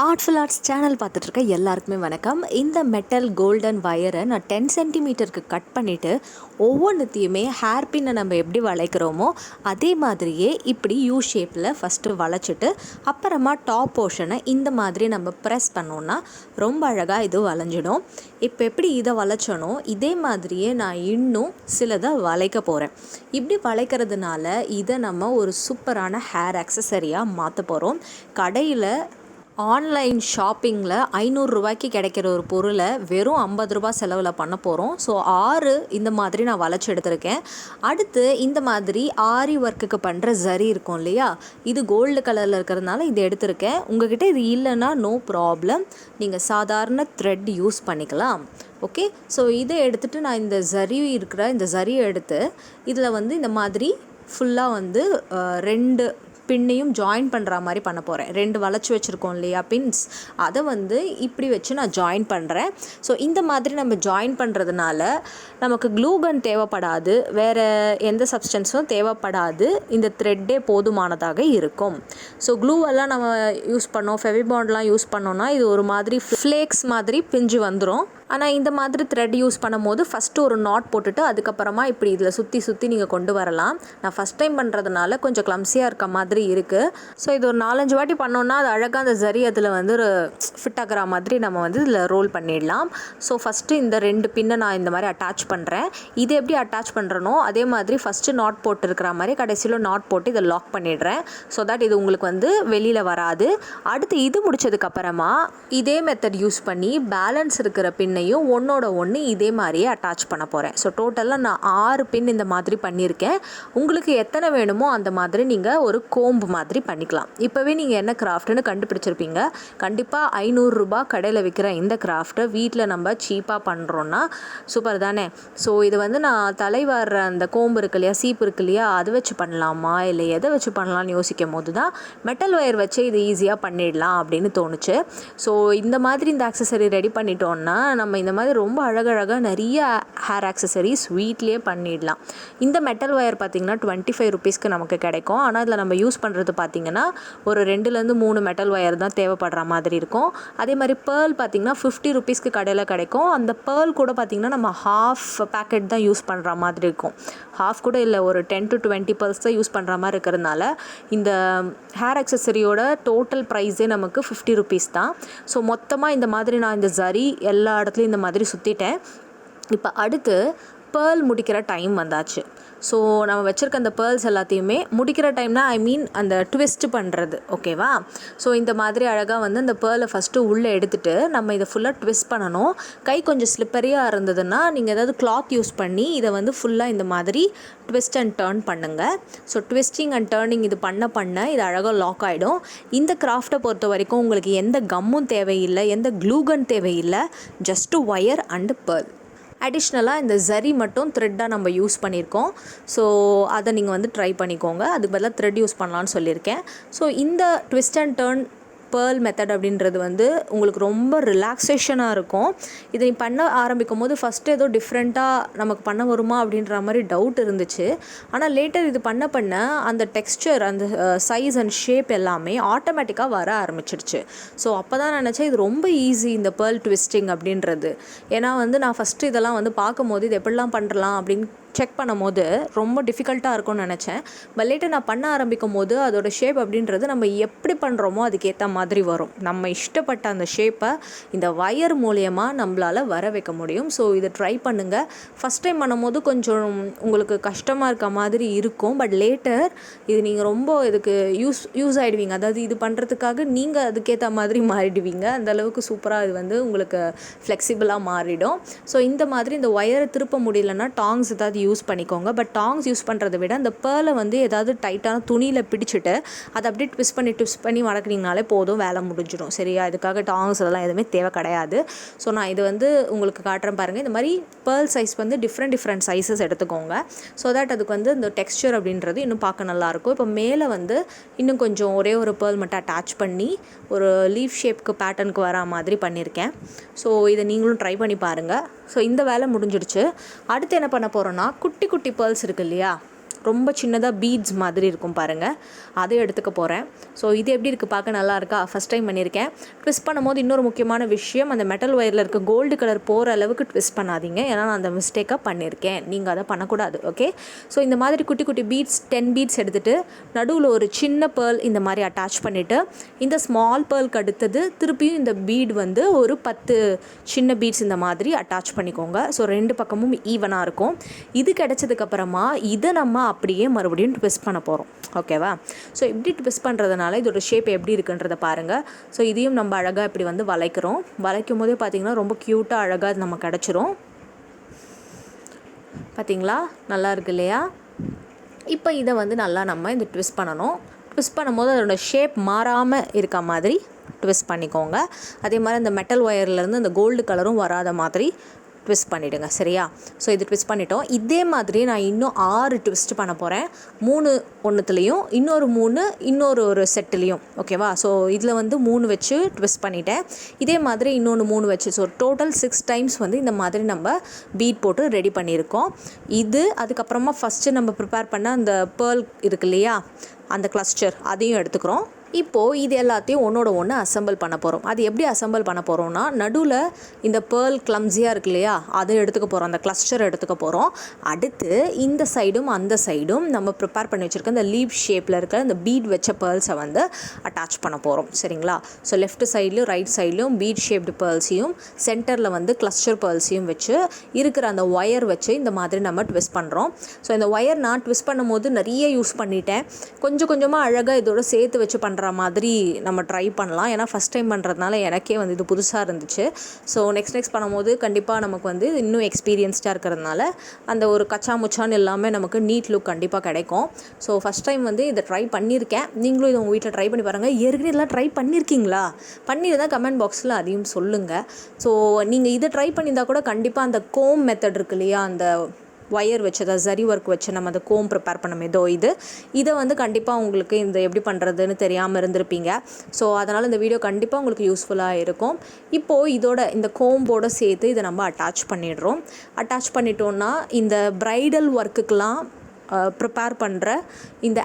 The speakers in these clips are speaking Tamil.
ஆர்ட்ஃபுல் ஆர்ட்ஸ் சேனல் பார்த்துட்ருக்க எல்லாருக்குமே வணக்கம். இந்த மெட்டல் கோல்டன் வயரை நான் 10 சென்டிமீட்டருக்கு கட் பண்ணிவிட்டு ஒவ்வொன்றுத்தையுமே ஹேர்பின்னை நம்ம எப்படி வளைக்கிறோமோ அதே மாதிரியே இப்படி யூ ஷேப்பில் ஃபஸ்ட்டு வளைச்சிட்டு அப்புறமா டாப் போர்ஷனை இந்த மாதிரி நம்ம ப்ரெஸ் பண்ணோன்னா ரொம்ப அழகாக இது வளைஞ்சிடும். இப்போ எப்படி இதை வளைச்சனோ இதே மாதிரியே நான் இன்னும் சிலதை வளைக்க போகிறேன். இப்படி வளைக்கிறதுனால இதை நம்ம ஒரு சூப்பரான ஹேர் ஆக்சஸரியாக மாற்ற போகிறோம். கடையில் ஆன்லைன் ஷாப்பிங்கில் 500 ரூபாய்க்கு கிடைக்கிற ஒரு பொருளை வெறும் 50 ரூபா செலவில் பண்ண போகிறோம். ஸோ 6 இந்த மாதிரி நான் வளைச்சி எடுத்திருக்கேன். அடுத்து இந்த மாதிரி ஆரி ஒர்க்குக்கு பண்ணுற ஜரி இருக்கும் இல்லையா, இது கோல்டு கலரில் இருக்கிறதுனால இதை எடுத்திருக்கேன். உங்கள்கிட்ட இது இல்லைன்னா நோ ப்ராப்ளம், நீங்கள் சாதாரண த்ரெட் யூஸ் பண்ணிக்கலாம். ஓகே, ஸோ இதை எடுத்துகிட்டு நான் இந்த ஜரியை எடுத்து இதில் வந்து இந்த மாதிரி ஃபுல்லாக வந்து 2 பின்னையும் ஜாயின் பண்ணுற மாதிரி பண்ண போகிறேன். 2 வளைச்சி வச்சுருக்கோம் இல்லையா பின்ஸ், அதை வந்து இப்படி வச்சு நான் ஜாயின் பண்ணுறேன். ஸோ இந்த மாதிரி நம்ம ஜாயின் பண்ணுறதுனால நமக்கு க்ளூ கன் தேவைப்படாது, வேறு எந்த சப்ஸ்டன்ஸும் தேவைப்படாது, இந்த த்ரெட்டே போதுமானதாக இருக்கும். ஸோ க்ளூவெல்லாம் நம்ம யூஸ் பண்ணோம், ஃபெவிபாண்ட்லாம் யூஸ் பண்ணோன்னா இது ஒரு மாதிரி ஃப்ளேக்ஸ் மாதிரி பிஞ்சு வந்துடும். ஆனால் இந்த மாதிரி த்ரெட் யூஸ் பண்ணும் போது ஃபஸ்ட்டு ஒரு நாட் போட்டுட்டு அதுக்கப்புறமா இப்படி இதில் சுற்றி நீங்கள் கொண்டு வரலாம். நான் ஃபஸ்ட் டைம் பண்ணுறதுனால கொஞ்சம் கிளம்ஸியாக இருக்க மாதிரி இருக்குது. ஸோ இது ஒரு 4-5 வாட்டி பண்ணோன்னா அது அழகாக அந்த ஜரி அதில் வந்து ஒரு ஃபிட் ஆகிற மாதிரி நம்ம வந்து இதில் ரோல் பண்ணிடலாம். ஸோ ஃபஸ்ட்டு இந்த 2 பின்னை நான் இந்த மாதிரி அட்டாச் பண்ணுறேன். இது எப்படி அட்டாச் பண்ணுறனோ அதே மாதிரி ஃபஸ்ட்டு நாட் போட்டு இருக்கிற மாதிரி கடைசியில் நாட் போட்டு இதை லாக் பண்ணிடுறேன். ஸோ தட் இது உங்களுக்கு வந்து வெளியில் வராது. அடுத்து இது முடித்ததுக்கப்புறமா இதே மெத்தட் யூஸ் பண்ணி பேலன்ஸ் இருக்கிற பின்னை ஒன்னோட ஒன்று இதே மாதிரியே அட்டாச் பண்ண போகிறேன். ஸோ டோட்டலாக நான் 6 பின் இந்த மாதிரி பண்ணியிருக்கேன். உங்களுக்கு எத்தனை வேணுமோ அந்த மாதிரி நீங்கள் ஒரு கோம்பு மாதிரி பண்ணிக்கலாம். இப்போவே நீங்கள் என்ன கிராஃப்ட்னு கண்டுபிடிச்சிருப்பீங்க. கண்டிப்பாக 500 ரூபா கடையில் விற்கிற இந்த கிராஃப்ட்டை வீட்டில் நம்ம சீப்பாக பண்ணுறோன்னா சூப்பர் தானே. ஸோ இது வந்து நான் தலை வர்ற அந்த கோம்பு இருக்கு இல்லையா, சீப்பு இருக்கு இல்லையா, அதை வச்சு பண்ணலாமா இல்லை எதை வச்சு பண்ணலான்னு யோசிக்கும் போது தான் மெட்டல் ஒயர் வச்சு இது ஈஸியாக பண்ணிடலாம் அப்படின்னு தோணுச்சு. ஸோ இந்த மாதிரி இந்த ஆக்சஸரி ரெடி பண்ணிட்டோன்னா நம்ம இந்த மாதிரி ரொம்ப அழகழகாக நிறைய ஹேர் ஆக்சஸரிஸ் வீட்லேயே பண்ணிடலாம். இந்த மெட்டல் ஒயர் பார்த்திங்கன்னா 25 ருபீஸ்க்கு நமக்கு கிடைக்கும். ஆனால் இதில் நம்ம யூஸ் பண்ணுறது பார்த்திங்கன்னா ஒரு 2-3 மெட்டல் ஒயர் தான் தேவைப்படுற மாதிரி இருக்கும். அதே மாதிரி பேர்ல் பார்த்திங்கன்னா 50 ருபீஸ்க்கு கடையில் கிடைக்கும். அந்த பேர்ல் கூட பார்த்திங்கன்னா நம்ம ஹாஃப் பேக்கெட் தான் யூஸ் பண்ணுற மாதிரி இருக்கும். ஹாஃப் கூட இல்லை, ஒரு 10 to 20 pearls தான் யூஸ் பண்ணுற மாதிரி இருக்கிறதுனால இந்த ஹேர் ஆக்சஸரியோட டோட்டல் ப்ரைஸே நமக்கு 50 ருபீஸ் தான். ஸோ மொத்தமாக இந்த மாதிரி நான் இந்த ஜரி எல்லா இடத்துலையும் இந்த மாதிரி சுற்றிட்டேன். இப்போ அடுத்து பேர்ல் முடிக்கிற டைம் வந்தாச்சு. ஸோ நம்ம வச்சுருக்க அந்த பேர்ல்ஸ் எல்லாத்தையுமே முடிக்கிற டைம்னா அந்த ட்விஸ்ட் பண்ணுறது, ஓகேவா. ஸோ இந்த மாதிரி அழகாக வந்து அந்த பேர்லை ஃபஸ்ட்டு உள்ளே எடுத்துகிட்டு நம்ம இதை ஃபுல்லாக ட்விஸ்ட் பண்ணணும். கை கொஞ்சம் ஸ்லிப்பரியாக இருந்ததுன்னா நீங்கள் ஏதாவது கிளாத் யூஸ் பண்ணி இதை வந்து ஃபுல்லாக இந்த மாதிரி ட்விஸ்ட் அண்ட் டர்ன் பண்ணுங்கள். ஸோ ட்விஸ்டிங் அண்ட் டர்னிங் இது பண்ண இது அழகாக லாக் ஆகிடும். இந்த கிராஃப்டை பொறுத்த வரைக்கும் உங்களுக்கு எந்த கம்மும் தேவையில்லை, எந்த க்ளூகன் தேவையில்லை, ஜஸ்ட்டு ஒயர் அண்டு பேர்ல். அடிஷ்னலாக இந்த ஜரி மட்டும் த்ரெட்டாக நம்ம யூஸ் பண்ணியிருக்கோம். ஸோ அதை நீங்கள் வந்து ட்ரை பண்ணிக்கோங்க. அதுக்கு பதிலாக த்ரெட் யூஸ் பண்ணலான்னு சொல்லியிருக்கேன். ஸோ இந்த twist and turn pearl method அப்படின்றது வந்து உங்களுக்கு ரொம்ப ரிலாக்ஸேஷனாக இருக்கும். இதை நீ பண்ண ஆரம்பிக்கும் போது ஃபஸ்ட்டு ஏதோ டிஃப்ரெண்ட்டாக நமக்கு பண்ண வருமா அப்படின்ற மாதிரி டவுட் இருந்துச்சு. ஆனால் லேட்டர் இது பண்ண அந்த டெக்ஸ்சர், அந்த சைஸ் அண்ட் ஷேப் எல்லாமே ஆட்டோமேட்டிக்காக வர ஆரம்பிச்சிடுச்சு. ஸோ அப்போ தான் நினச்சேன் இது ரொம்ப ஈஸி இந்த பேர்ல் ட்விஸ்டிங் அப்படின்றது. ஏன்னா வந்து நான் ஃபஸ்ட்டு இதெல்லாம் வந்து பார்க்கும்போது இது எப்படிலாம் பண்ணலாம் அப்படின்னு செக் பண்ணும் போது ரொம்ப டிஃபிகல்ட்டாக இருக்கும்னு நினச்சேன். பட் லேட்டர் நான் பண்ண ஆரம்பிக்கும் போது அதோட ஷேப் அப்படின்றது நம்ம எப்படி பண்ணுறோமோ அதுக்கேற்ற மாதிரி வரும். நம்ம இஷ்டப்பட்ட அந்த ஷேப்பை இந்த வயர் மூலியமாக நம்மளால் வர வைக்க முடியும். ஸோ இதை ட்ரை பண்ணுங்கள். ஃபஸ்ட் டைம் பண்ணும்போது கொஞ்சம் உங்களுக்கு கஷ்டமாக இருக்க மாதிரி இருக்கும். பட் லேட்டர் இது நீங்கள் ரொம்ப இதுக்கு யூஸ் ஆகிடுவீங்க. அதாவது இது பண்ணுறதுக்காக நீங்கள் அதுக்கேற்ற மாதிரி மாறிடுவீங்க. அந்தளவுக்கு சூப்பராக இது வந்து உங்களுக்கு ஃப்ளெக்சிபிளாக மாறிடும். ஸோ இந்த மாதிரி இந்த ஒயரை திருப்ப முடியலன்னா டாங்ஸ் ஏதாவது யூஸ் பண்ணிக்கோங்க. பட் டாங்ஸ் யூஸ் பண்ணுறதை விட அந்த பேர்லை வந்து ஏதாவது டைட்டான துணியில் பிடிச்சிட்டு அதை அப்படியே ட்விஸ்ட் பண்ணி மடக்குனீங்கனாலே போதும், வேலை முடிஞ்சிடும். சரியா, இதுக்காக டாங்ஸ் அதெல்லாம் எதுவுமே தேவை கிடையாது. ஸோ நான் இது வந்து உங்களுக்கு காட்டுறேன் பாருங்கள். இந்த மாதிரி பேர்ல் சைஸ் வந்து டிஃப்ரெண்ட் சைஸஸ் எடுத்துக்கோங்க. ஸோ தட் அதுக்கு வந்து இந்த டெக்ஸ்சர் அப்படின்றது இன்னும் பார்க்க நல்லாயிருக்கும். இப்போ மேலே வந்து இன்னும் கொஞ்சம் ஒரே ஒரு பேர்ல் மட்டும் அட்டாச் பண்ணி ஒரு லீஃப் ஷேப்க்கு பேட்டர்னுக்கு வர மாதிரி பண்ணியிருக்கேன். ஸோ இதை நீங்களும் ட்ரை பண்ணி பாருங்கள். ஸோ இந்த வேலை முடிஞ்சிடுச்சு. அடுத்து என்ன பண்ண போகிறோன்னா குட்டி பேர்ல்ஸ் இருக்குது இல்லையா, ரொம்ப சின்னதாக பீட்ஸ் மாதிரி இருக்கும் பாருங்கள், அதை எடுத்துக்க போகிறேன். ஸோ இது எப்படி இருக்குது, பார்க்க நல்லா இருக்கா? ஃபஸ்ட் டைம் பண்ணியிருக்கேன். ட்விஸ்ட் பண்ணும்போது இன்னொரு முக்கியமான விஷயம், அந்த மெட்டல் ஒயரில் இருக்க கோல்டு கலர் போகிற அளவுக்கு ட்விஸ்ட் பண்ணாதீங்க. ஏன்னா நான் அந்த மிஸ்டேக்காக பண்ணியிருக்கேன், நீங்கள் அதை பண்ணக்கூடாது. ஓகே, ஸோ இந்த மாதிரி குட்டி குட்டி பீட்ஸ் 10 பீட்ஸ் எடுத்துகிட்டு நடுவில் ஒரு சின்ன பேர்ல் இந்த மாதிரி அட்டாச் பண்ணிவிட்டு, இந்த ஸ்மால் பேர்லுக்கு அடுத்தது திருப்பியும் இந்த பீட் வந்து ஒரு 10 சின்ன பீட்ஸ் இந்த மாதிரி அட்டாச் பண்ணிக்கோங்க. ஸோ 2 பக்கமும் ஈவனாக இருக்கும். இது கிடச்சதுக்கப்புறமா இதை நம்ம அப்படியே மறுபடியும் ட்விஸ்ட் பண்ண போகிறோம். ஓகேவா? ஸோ இப்படி ட்விஸ்ட் பண்ணுறதுனால இதோட ஷேப் எப்படி இருக்குன்றதை பாருங்கள். ஸோ இதையும் நம்ம அழகாக இப்படி வந்து வளைக்கிறோம். வளைக்கும் போதே பார்த்திங்கன்னா ரொம்ப க்யூட்டாக அழகாக அது நம்ம கிடச்சிரும். பார்த்திங்களா, நல்லா இருக்கு இல்லையா? இப்போ இதை வந்து நல்லா நம்ம இந்த ட்விஸ்ட் பண்ணணும். ட்விஸ்ட் பண்ணும்போது அதோட ஷேப் மாறாமல் இருக்க மாதிரி ட்விஸ்ட் பண்ணிக்கோங்க. அதே மாதிரி அந்த மெட்டல் ஒயர்லேருந்து அந்த கோல்டு கலரும் வராத மாதிரி ட்விஸ்ட் பண்ணிவிடுங்க. சரியா? ஸோ இது ட்விஸ்ட் பண்ணிட்டோம். இதே மாதிரி நான் இன்னும் 6 ட்விஸ்ட் பண்ண போகிறேன். 3 ஒன்றுத்துலேயும், இன்னொரு 3 இன்னொரு ஒரு செட்டுலேயும். ஓகேவா? ஸோ இதில் வந்து 3 வச்சு ட்விஸ்ட் பண்ணிட்டேன். இதே மாதிரி இன்னொன்று 3 வச்சு, ஸோ டோட்டல் 6 டைம்ஸ் வந்து இந்த மாதிரி நம்ம பீட் போட்டு ரெடி பண்ணியிருக்கோம். இது அதுக்கப்புறமா ஃபஸ்ட்டு நம்ம ப்ரிப்பேர் பண்ண அந்த பேர்ல் இருக்கு இல்லையா, அந்த கிளஸ்டர், அதையும் எடுத்துக்கிறோம். இப்போது இது எல்லாத்தையும் ஒன்றோட ஒன்று அசம்பிள் பண்ண போகிறோம். அது எப்படி அசம்பிள் பண்ண போகிறோம்னா, நடுவில் இந்த பேர்ல் கிளம்ஸியாக இருக்கு இல்லையா, அதை எடுத்துக்க போகிறோம், அந்த கிளஸ்டர் எடுத்துக்க போகிறோம். அடுத்து இந்த சைடும் அந்த சைடும் நம்ம ப்ரிப்பேர் பண்ணி வச்சுருக்க இந்த லீவ் ஷேப்பில் இருக்கிற இந்த பீட் வச்ச பேர்ல்ஸை வந்து அட்டாச் பண்ண போகிறோம். சரிங்களா? ஸோ லெஃப்ட் சைட்லையும் ரைட் சைட்லையும் பீட் ஷேப்டு பேர்ல்ஸையும், சென்டரில் வந்து கிளஸ்டர் பேர்ல்ஸையும் வச்சு இருக்கிற அந்த ஒயர் வச்சு இந்த மாதிரி நம்ம ட்விஸ்ட் பண்ணுறோம். ஸோ இந்த ஒயர் நான் ட்விஸ்ட் பண்ணும்போது நிறைய யூஸ் பண்ணிட்டேன். கொஞ்சம் கொஞ்சமாக அழகாக இதோட சேர்த்து வச்சு பண்ணுற மாதிரி நம்ம ட்ரை பண்ணலாம். ஏன்னா ஃபஸ்ட் டைம் பண்ணுறதுனால எனக்கே வந்து இது புதுசாக இருந்துச்சு. ஸோ நெக்ஸ்ட் பண்ணும்போது கண்டிப்பாக நமக்கு வந்து இன்னும் எக்ஸ்பீரியன்ஸ்டாக இருக்கிறதுனால அந்த ஒரு கச்சா முச்சான்னு எல்லாமே நமக்கு நீட் லுக் கண்டிப்பாக கிடைக்கும். ஸோ ஃபஸ்ட் டைம் வந்து இதை ட்ரை பண்ணியிருக்கேன். நீங்களும் இதை உங்கள் வீட்டில் ட்ரை பண்ணி பாருங்கள். ஏற்கனவே இதெல்லாம் ட்ரை பண்ணியிருக்கீங்களா? பண்ணியிருந்தால் கமெண்ட் பாக்ஸில் அதையும் சொல்லுங்கள். ஸோ நீங்கள் இதை ட்ரை பண்ணியிருந்தால் கூட கண்டிப்பாக அந்த கோம் மெத்தட் இருக்கு இல்லையா, அந்த ஒயர் வச்சு, அதாவது ஜரி ஒர்க் வச்சு நம்ம அந்த கோம் ப்ரிப்பேர் பண்ணோம், இதை வந்து கண்டிப்பாக உங்களுக்கு இந்த எப்படி பண்ணுறதுன்னு தெரியாமல் இருந்திருப்பீங்க. ஸோ அதனால் இந்த வீடியோ கண்டிப்பாக உங்களுக்கு யூஸ்ஃபுல்லாக இருக்கும். இப்போது இதோட இந்த கோம்போடு சேர்த்து இதை நம்ம அட்டாச் பண்ணிடுறோம். அட்டாச் பண்ணிட்டோன்னா இந்த ப்ரைடல் ஒர்க்குக்கெலாம் ப்ரிப்பேர் பண்ணுற இந்த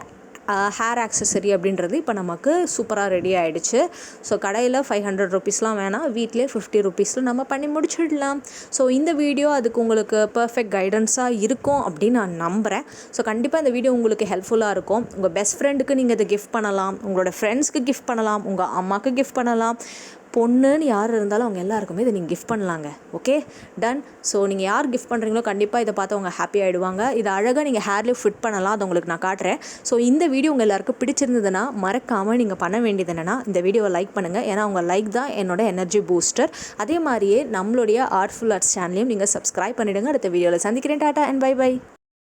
ஹேர் ஆக்சசரி அப்படின்றது இப்போ நமக்கு சூப்பராக ரெடி ஆகிடுச்சு. ஸோ கடையில் 500 ருபீஸ்லாம் வேணாம், வீட்டிலே 50 ருபீஸில் நம்ம பண்ணி முடிச்சிடலாம். ஸோ இந்த வீடியோ அதுக்கு உங்களுக்கு பர்ஃபெக்ட் கைடன்ஸாக இருக்கும் அப்படின்னு நான் நம்புகிறேன். ஸோ கண்டிப்பாக இந்த வீடியோ உங்களுக்கு ஹெல்ப்ஃபுல்லாக இருக்கும். உங்கள் பெஸ்ட் ஃப்ரெண்டுக்கு நீங்கள் இதை கிஃப்ட் பண்ணலாம், உங்களோட ஃப்ரெண்ட்ஸ்க்கு கிஃப்ட் பண்ணலாம், உங்கள் அம்மாவுக்கு கிஃப்ட் பண்ணலாம், பொண்ணுன்னு யார் இருந்தாலும் அவங்க எல்லாருக்குமே இதை நீங்கள் கிஃப்ட் பண்ணலாங்க. Okay, ton. ஸோ நீங்கள் யார் கிஃப்ட் பண்ணுறீங்களோ கண்டிப்பாக இதை பார்த்து அவங்க ஹாப்பி ஆகிடுவாங்க. இதை அழகாக நீங்கள் ஹேர்லேயே ஃபிட் பண்ணலாம், அதை உங்களுக்கு நான் காட்டுறேன். ஸோ இந்த வீடியோ உங்கள் எல்லாருக்கும் பிடிச்சிருந்ததுன்னா மறக்காமல் நீங்கள் பண்ண வேண்டியது என்னென்னா, இந்த வீடியோவை லைக் பண்ணுங்கள். ஏன்னா உங்கள் லைக் தான் என்னோட எனர்ஜி பூஸ்டர். அதே மாதிரியே நம்மளுடைய ஆர்ட்ஃபுல் ஆர்ட்ஸ் சேனலையும் நீங்கள் சப்ஸ்கிரைப் பண்ணிவிடுங்க. அடுத்த வீடியோவில் சந்திக்கிறேன். Tata and bye by.